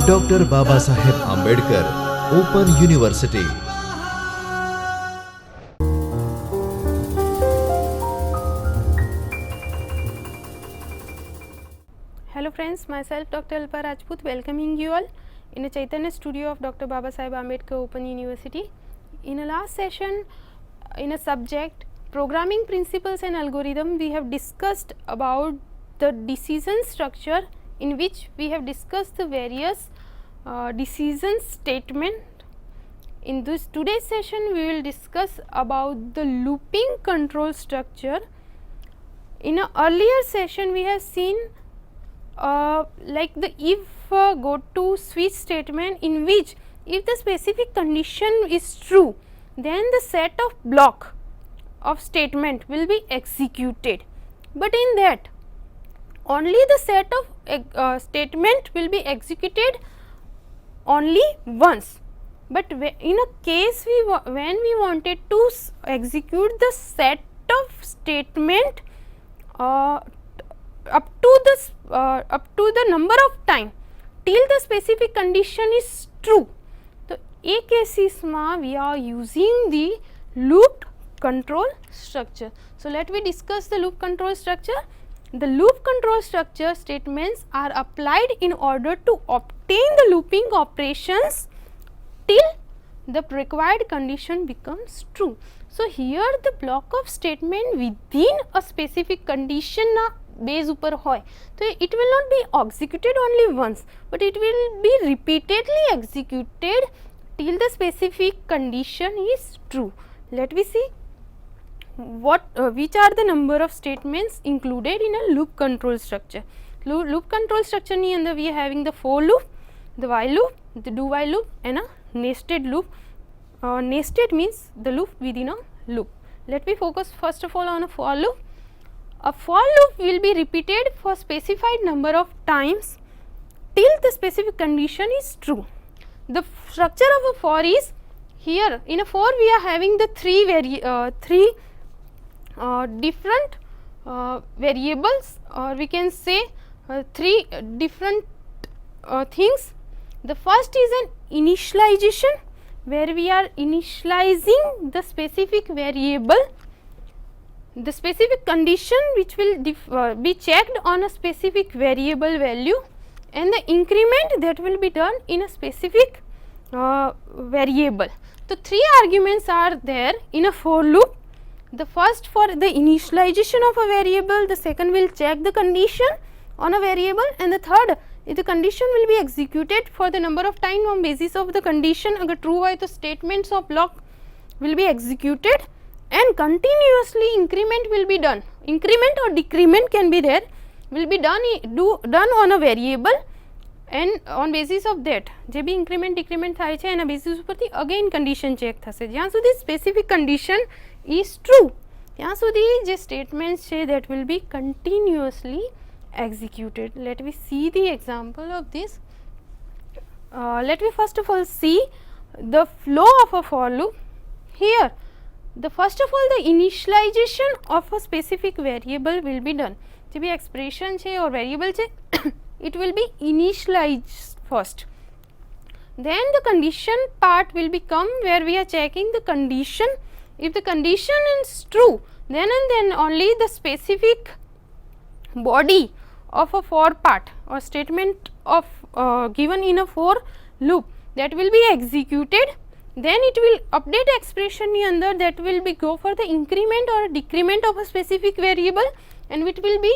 Doctor Babasaheb Ambedkar open university. Hello friends, myself Dr. Alpa Rajput welcoming you all in a Chaitanya studio of Dr. Babasaheb Ambedkar Open University. In a last session, in a subject programming principles and algorithm, we have discussed about the decision structure, in which we have discussed the various decision statement. In this today's session, we will discuss about the looping control structure. In an earlier session, we have seen like the if go to switch statement, in which if the specific condition is true, then the set of block of statement will be executed, but in that only the set of statement will be executed only once. But in a case when we wanted to execute the set of statement up to the number of time till the specific condition is true, so a cases ma we are using the loop control structure. So let me discuss the loop control structure. The loop control structure statements are applied in order to obtain the looping operations till the required condition becomes true. So here the block of statement within a specific condition na base upar hoy, so it will not be executed only once, but it will be repeatedly executed till the specific condition is true. Let me see what which are the number of statements included in a loop control structure. Loop control structure ni andar we are having the for loop, the while loop, the do while loop and a nested loop. Nested means the loop within a loop. Let me focus first of all on a for loop. A for loop will be repeated for specified number of times till the specific condition is true. The structure of a for is, here in a for we are having the three different variables, or we can say three different things. The first is an initialization, where we are initializing the specific variable, the specific condition which will be checked on a specific variable value, and the increment that will be done in a specific variable. So three arguments are there in a for loop. The first for the initialization of a variable, the second will check the condition on a variable, and the third if the condition will be executed for the number of time on basis of the condition. Agar true hai to statements of block will be executed, and continuously increment will be done. Increment or decrement can be there, will be done on a variable, and on basis of that je bhi increment decrement થાય છે એના basis ઉપરથી again condition check થશે. જ્યાં સુધી specific condition is true, ત્યાં સુધી જે statements છે that will be continuously executed. Let me see the example of this. Let me first of all see the flow of a for loop. Here the first of all the initialization of a specific variable will be done. જે બી expression છે or variable છે it will be initialized first. Then the condition part will become where we are checking the condition. If the condition is true, then and then only the specific body of a for part or statement of given in a for loop that will be executed. Then it will update expression ni andar that will be go for the increment or decrement of a specific variable, and it will be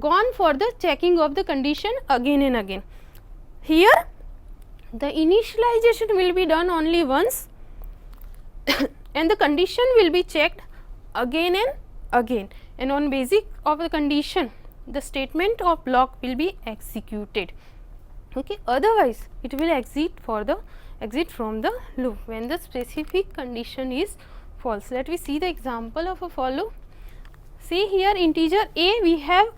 gone for the checking of the condition again and again. Here the initialization will be done only once and the condition will be checked again and again, and on basis of the condition the statement of block will be executed. Okay, otherwise it will exit from the loop when the specific condition is false. Let me see the example of a for loop. See here, integer a we have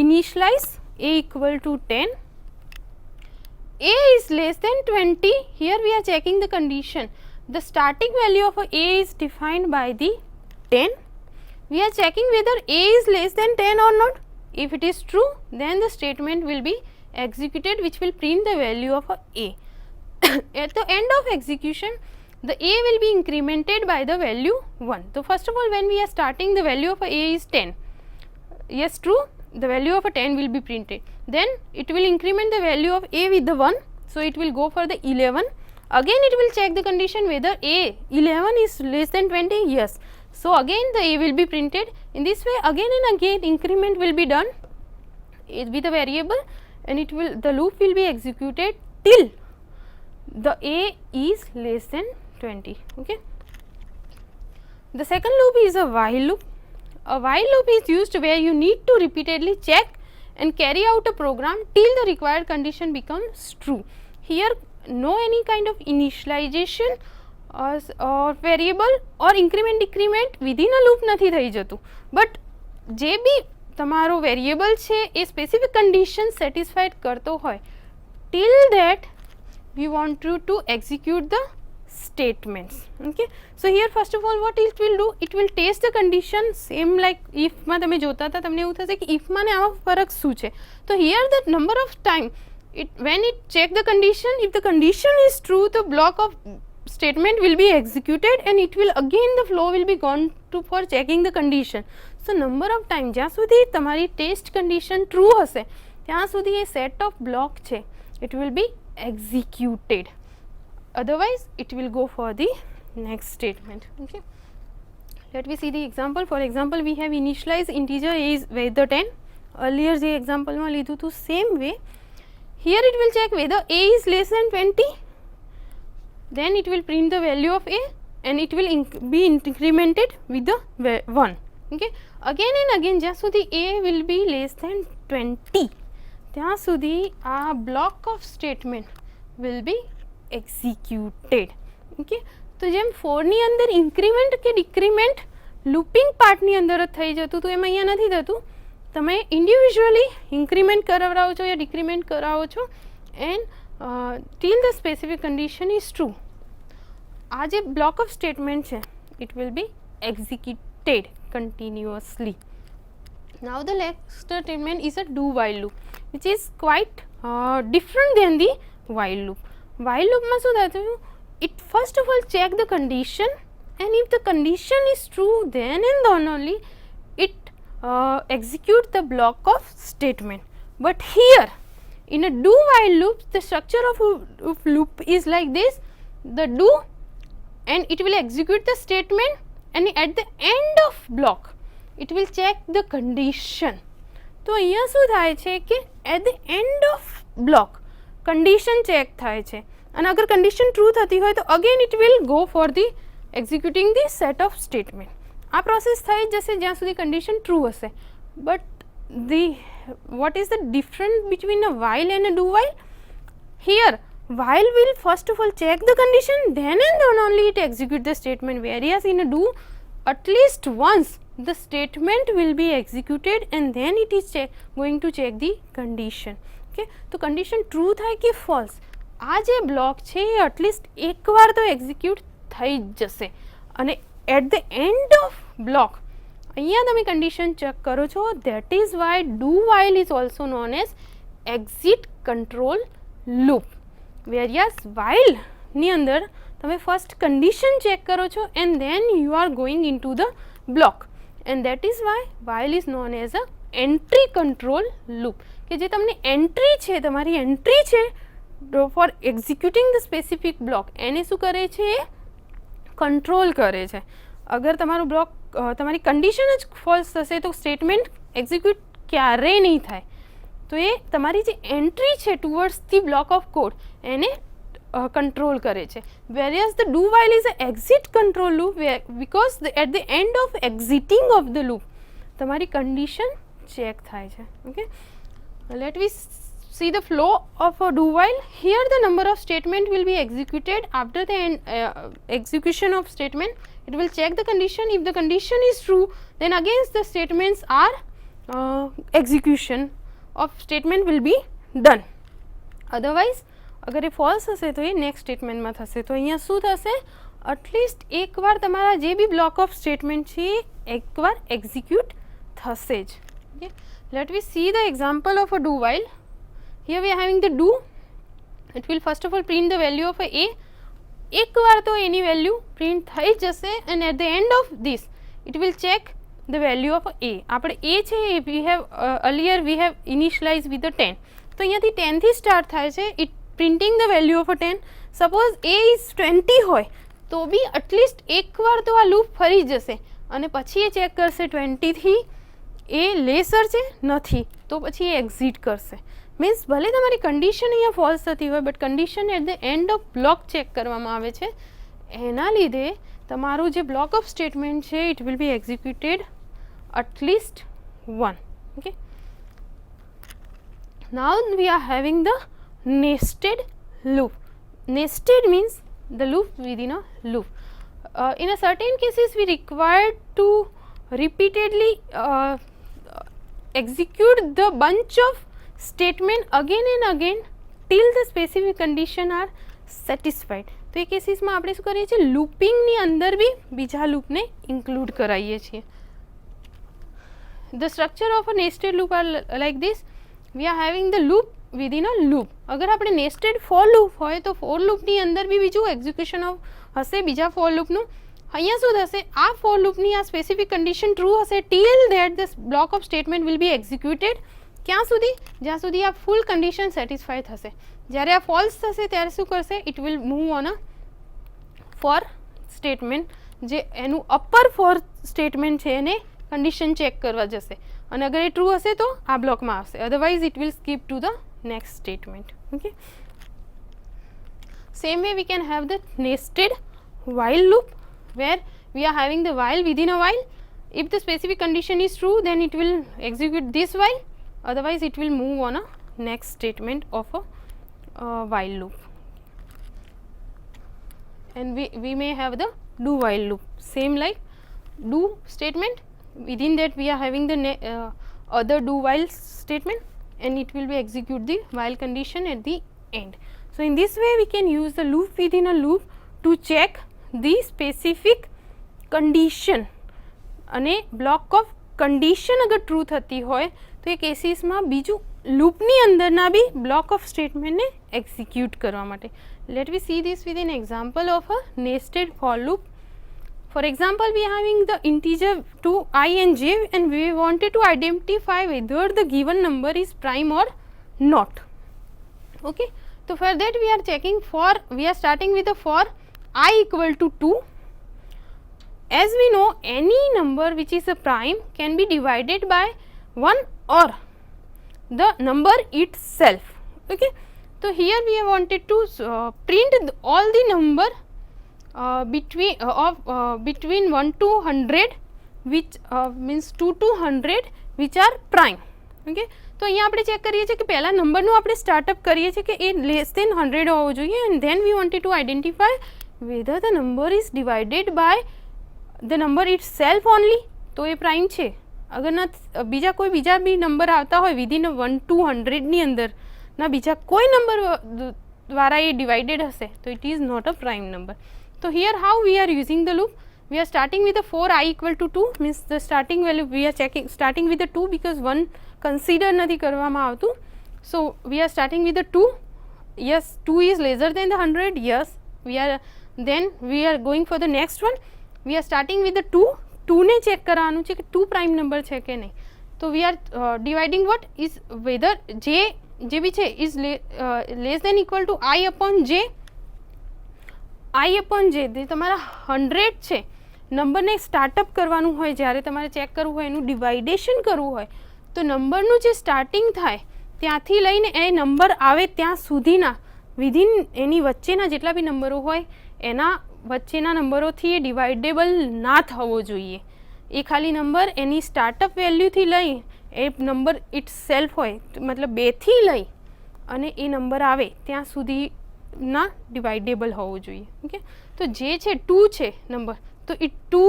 initialize a equal to 10, a is less than 20. Here we are checking the condition. The starting value of a is defined by the 10. We are checking whether a is less than 10 or not. if it is true, then the statement will be executed, which will print the value of a. At the end of execution, the a will be incremented by the value 1. So first of all, when we are starting, the value of a is 10. Yes, true, the value of a 10 will be printed. Then it will increment the value of a with the 1, so it will go for the 11. Again it will check the condition whether a 11 is less than 20. Yes, so again the a will be printed. In this way, again and again increment will be done with a variable, and it will, the loop will be executed till the a is less than 20. Okay. The second loop is a while loop. A while loop is used where you need to repeatedly check and carry out a program till the required condition becomes true. Here no any kind of initialization or variable or increment decrement within a loop નથી થઈ જતું, but જે બી તમારો variable છે એ specific condition satisfied કરતો હોય, till that we want to execute the statements. Okay, so here first of all what it will do, it will test the condition, same like if માં તમે જોતા હતા તમને એવું થશે કે if માં ને આમાં ફરક શું છે. તો here the number of time when it check the condition, if the condition is true, the block of statement will be executed and it will again the flow will be gone to for checking the condition. So number of time જ્યાં સુધી તમારી test condition true હશે ત્યાં સુધી એ set of block છે it will be executed, otherwise it will go for the next statement. Okay, let me see the example. For example, we have initialized integer a is whether 10. earlier જે example માં લીધું હતું same way. Here it will check whether a is less than 20, then it will print the value of a and it will be incremented with the 1. Okay, again and again જ્યાં સુધી a will be less than 20 ત્યાં સુધી આ block of statement will be executed. Okay, તો જેમ 4 ની અંદર increment કે decrement looping part ની અંદર જ થઈ જતું તો એમ અહીંયા નથી થતું, તમે ઇન્ડિવિજ્યુઅલી ઇન્ક્રીમેન્ટ કરાવો છો યા ડિક્રીમેન્ટ કરાવો છો and till the specific condition is true. આ જે બ્લોક ઓફ સ્ટેટમેન્ટ છે it will be executed continuously. Now the next statement is a do while loop which is quite different than the while loop. While લૂપમાં શું થતું, it first of all check the condition and if the condition is true then and then only it execute the block of statement. But here in a do while loop the structure of loop is like this, the do and it will execute the statement and at the end of block it will check the condition. તો અહીંયા શું થાય છે કે at the end of block condition check થાય છે અને અગર condition true થતી હોય તો again it will go for the executing the set of statement. આ પ્રોસેસ થઈ જશે જ્યાં સુધી કન્ડિશન ટ્રુ હશે. But what is the difference between a while and a do while? Here while will first of all check the condition, then and then only it execute the statement, whereas in a do at least once the statement will be executed and then it is going to check the condition. Okay, તો condition true થાય કે false, આ જે block છે એ at least એકવાર તો execute થઈ જશે અને at the end of block અહીંયા તમે condition check કરો છો. that is why do while is also known as exit control loop, whereas while ની અંદર તમે first condition check કરો છો and then you are going into the block, and that is why while is known as a entry control loop કે જે તમને entry છે, તમારી entry છે for executing the specific block એને શું કરે છે, કંટ્રોલ કરે છે. અગર તમારું બ્લોક તમારી કન્ડિશન જ ફોલ્સ થશે તો સ્ટેટમેન્ટ એક્ઝિક્યુટ ક્યારેય નહીં થાય. તો એ તમારી જે એન્ટ્રી છે towards the block of code એને કંટ્રોલ કરે છે. Whereas the do while is a exit control loop because at the end of exiting of the loop તમારી કન્ડિશન ચેક થાય છે. Okay, let we see the flow of a do while. Here the number of statement will be executed. After the execution of statement it will check the condition. If the condition is true then again the statements are execution of statement will be done, otherwise અગર એ false હશે તો એ next સ્ટેટમેન્ટમાં થશે. તો અહીંયા શું થશે, at least એકવાર તમારા જે બી બ્લોક ઓફ સ્ટેટમેન્ટ છે એકવાર એક્ઝિક્યુટ થશે જ. Okay, Let me see the example of a do while. Here we are having the do. It will first of all print the value of a. એકવાર તો એની value print થઈ જશે and at the end of this it will check the value of a. આપણે a છે we have earlier we have initialized with the 10. તો અહીંયાથી 10 થી start થાય છે. it printing the value of a 10. suppose a is 20 હોય તો બી at least એકવાર તો આ લૂપ ફરી જશે અને પછી એ ચેક કરશે 20 થી એ લેસર છે નથી તો પછી એ એક્ઝિટ કરશે. મીન્સ ભલે તમારી કન્ડિશન અહીંયા ફોલ્સ થતી હોય but condition at the end of block check કરવામાં આવે છે. એના લીધે તમારું જે બ્લોક ઓફ સ્ટેટમેન્ટ છે it will be executed at least 1. Okay, now we are having the nested loop. Nested means the loop within a loop. In a certain cases we require to repeatedly execute the bunch of statement again and again till the specific condition are satisfied. તો એ કેસીસમાં આપણે શું કરીએ છીએ લૂપિંગની અંદર બી બીજા લૂપને include કરાવીએ છીએ. The structure of a nested loop are like this. We are having the loop within a loop. અગર આપણે nested for loop હોય તો for loopની અંદર બી બીજું એક્ઝિક્યુશન હશે બીજા for loopનું. અહીંયા શું થશે આ for loopની આ સ્પેસિફિક કન્ડિશન ટ્રુ હશે till that the block of statement will be executed. ક્યાં સુધી જ્યાં સુધી આ ફૂલ કન્ડિશન સેટિસ્ફાય થશે. જ્યારે આ ફોલ્સ થશે ત્યારે શું કરશે it will move on a for statement જે એનું અપર ફોર સ્ટેટમેન્ટ છે એને કન્ડિશન ચેક કરવા જશે અને અગર એ ટ્રુ હશે તો આ બ્લોકમાં આવશે otherwise it will skip to the next statement. Okay, same way we can have the nested while loop where we are having the while within a while. If the specific condition is true then it will execute this while, otherwise it will move on a next statement of a while loop. And we may have the do while loop, same like do statement, within that we are having the other do while statement and it will be execute the while condition at the end. So in this way we can use the loop within a loop to check the specific condition. અને block of condition અગર true થતી હોય તો એ કેસીસમાં બીજું લૂપની અંદરના બી બ્લોક ઓફ સ્ટેટમેન્ટને એક્ઝિક્યુટ કરવા માટે. Let we see this with an example of a nested for loop. For example, we are having the integer 2 I and j and we wanted to identify whether the given number is prime or not. Okay, so for that we are checking for, we are starting with a for I equal to 2. As we know any number which is a prime can be divided by 1 or the number itself. Okay, so here we have wanted to print all the number between 1 to 100 which means 2 to 100 which are prime. Okay, તો અહીંયા આપણે check કરીએ છીએ કે પહેલા નંબરનું આપણે startup કરીએ છીએ કે એ લેસ દેન 100 હોવો જોઈએ and then we wanted to identify whether the number is divided by the number itself only તો એ પ્રાઇમ છે. અગર ના બીજા કોઈ બીજા બી નંબર આવતા હોય વિધિન 1 to 100ની અંદર ના બીજા કોઈ નંબર દ્વારા એ ડિવાઇડેડ હશે તો it is not a prime number. So here how we are using the loop, we are starting with the 4 I equal to 2 means the starting value we are checking starting with the 2 because 1 consider નથી કરવામાં આવતું. So we are starting with the 2. Yes, 2 is lesser than the 100. Yes, we are then we are going for the next one. We are starting with the 2. 2 ને check કરવાનું છે કે 2 prime number છે કે નહીં. તો we are dividing what is whether j જે બી છે is less than equal to I upon j. I upon j જે તમારા 100 છે નંબરને સ્ટાર્ટઅપ કરવાનું હોય જ્યારે તમારે ચેક કરવું હોય એનું ડિવાઇડેશન કરવું હોય તો નંબરનું જે સ્ટાર્ટિંગ થાય ત્યાંથી લઈને એ નંબર આવે ત્યાં સુધીના વિધિન એની વચ્ચેના જેટલા બી નંબરો હોય એના વચ્ચેના નંબરોથી એ ડિવાઇડેબલ ના થવો જોઈએ. એ ખાલી નંબર એની સ્ટાર્ટઅપ વેલ્યુથી લઈ એ નંબર ઇટ સેલ્ફ હોય મતલબ 2થી લઈ અને એ નંબર આવે ત્યાં સુધીના ડિવાઇડેબલ હોવું જોઈએ. ઓકે, તો જે છે 2 છે નંબર તો એ 2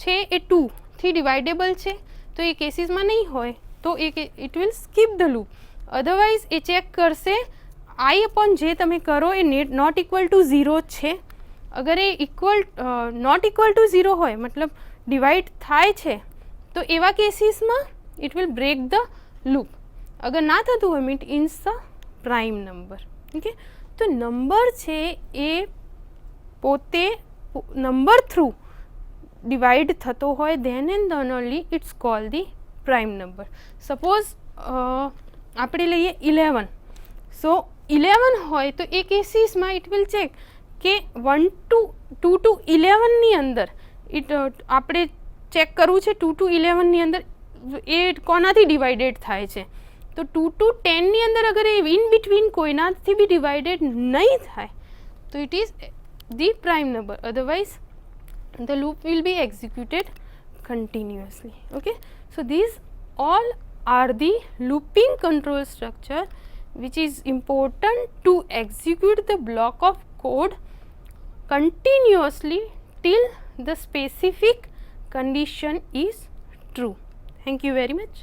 છે એ 2 થી ડિવાઇડેબલ છે તો એ કેસીસમાં નહીં હોય તો એ it will skip the loop. Otherwise એ ચેક કરશે I upon j તમે કરો એ નોટ ઇક્વલ ટુ 0 છે. અગર એ નોટ ઇક્વલ ટુ 0 હોય મતલબ ડિવાઈડ થાય છે તો એવા કેસીસમાં it will break the loop. અગર ના થતું હોય means the prime number. Okay, તો નંબર છે એ પોતે નંબર થ્રુ ડિવાઈડ થતો હોય then and then only it's call the prime number. Suppose આપણે લઈએ 11. સો 11 હોય તો એ કેસીસમાં ઇટ વિલ ચેક કે 1 to 2 to 11ની અંદર આપણે ચેક કરવું છે 2 to 11ની અંદર એ કોનાથી ડિવાઇડેડ થાય છે. તો 2 to 10ની અંદર અગર એ ઇન બિટવીન કોઈનાથી બી ડિવાઇડેડ નહીં થાય તો it is the prime number. Otherwise the loop will be executed continuously. Okay, so these all are the looping control structure which is important to execute the block of code continuously till the specific condition is true. Thank you very much.